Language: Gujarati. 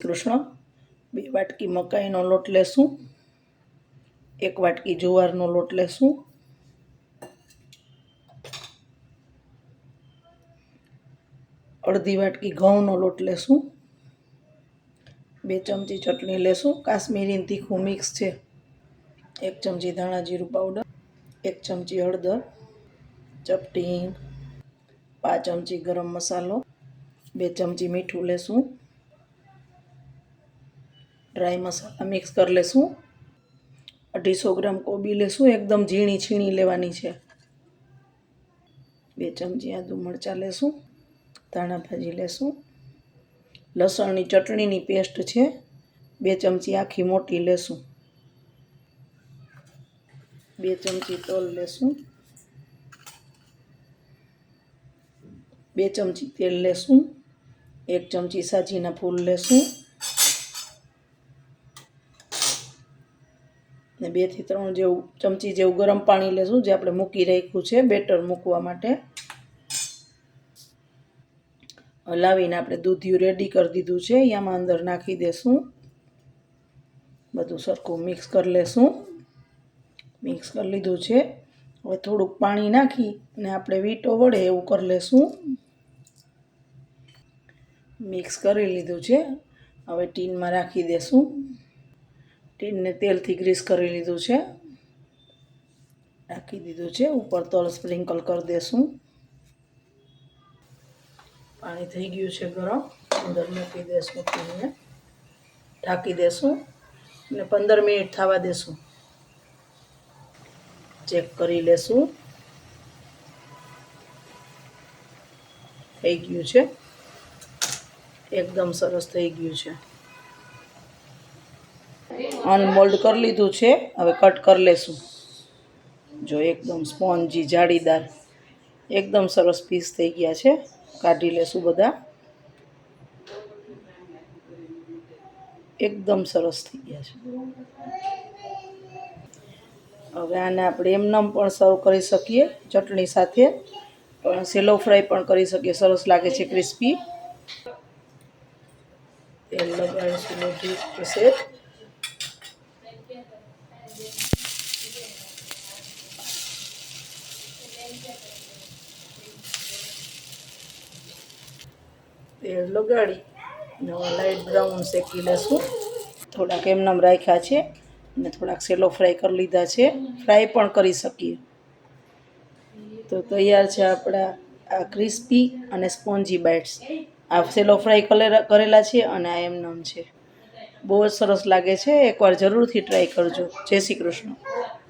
કૃષ્ણ 2 વાટકી મકાઈનો લોટ લેશું, 1 વાટકી જુવારનો લોટ લેશું, અડધી વાટકી ઘઉંનો લોટ લેશું, 2 ચમચી ચટણી લેશું, કાશ્મીરી તીખું મિક્સ છે, 1 ચમચી ધાણા જીરું પાવડર, 1 ચમચી હળદર, ચપટી, 5 ચમચી ગરમ મસાલો, 2 ચમચી મીઠું લેશું, ડ્રાય મસાલા મિક્સ કરી લેશું, 250 ગ્રામ કોબી લેશું, એકદમ ઝીણી છીણી લેવાની છે, 2 ચમચી આદુ મરચાં લેશું, ધાણા ભાજી લેશું, લસણની ચટણીની પેસ્ટ છે 2 ચમચી આખી મોટી લેશું, 2 ચમચી તલ લેશું, 2 ચમચી તેલ લેશું, 1 ચમચી સાજીના ફૂલ લેશું ને 2 થી 3 ચમચી જેવું ગરમ પાણી લેશું, જે આપણે મૂકી રાખ્યું છે બેટર મૂકવા માટે. હલાવીને આપણે દૂધિયું રેડી કરી દીધું છે, એમાં અંદર નાખી દેશું, બધું સરખું મિક્સ કરી લેશું. મિક્સ કરી લીધું છે. હવે થોડુંક પાણી નાખી અને આપણે વીંટો વળે એવું કરી લેશું. મિક્સ કરી લીધું છે. હવે ટીનમાં રાખી દેશું. ટીનને તેલથી ગ્રીસ કરી લીધું છે, રાખી દીધું છે. ઉપર તલ સ્પ્રિંકલ કરી દેશું. પાણી થઈ ગયું છે ગરમ, અંદર મૂકી દેશું ટીનને, ઢાંકી દેશું અને 15 મિનિટ થવા દેશું. ચેક કરી લેશું. થઈ ગયું છે, એકદમ સરસ થઈ ગયું છે. અનમોલ્ડ કરી લીધું છે. હવે કટ કરી લેશું. જો એકદમ સ્પોન્જી જાળીદાર એકદમ સરસ પીસ થઈ ગયા છે. કાઢી લેશું બધા. એકદમ સરસ થઈ ગયા છે. હવે આને આપણે એમનેમ પણ સર્વ કરી શકીએ, ચટણી સાથે પણ સેલો ફ્રાય પણ કરી શકીએ. સરસ લાગે છે, ક્રિસ્પી. તેલ લગાડીશું લોઢી થશે. તેલ લગાડી અને લાઇટ બ્રાઉન શેકી લેશું. થોડાક એમનેમ રાખ્યા છે અને થોડાક સેલો ફ્રાય કરી લીધા છે. ફ્રાય પણ કરી શકીએ. તો તૈયાર છે આપણા આ ક્રિસ્પી અને સ્પોન્જી બાઇટ્સ. આ સેલો ફ્રાય કરેલા છે અને આ એમનેમ છે. બહુ જ સરસ લાગે છે. એકવાર જરૂરથી ટ્રાય કરજો. જય શ્રી કૃષ્ણ.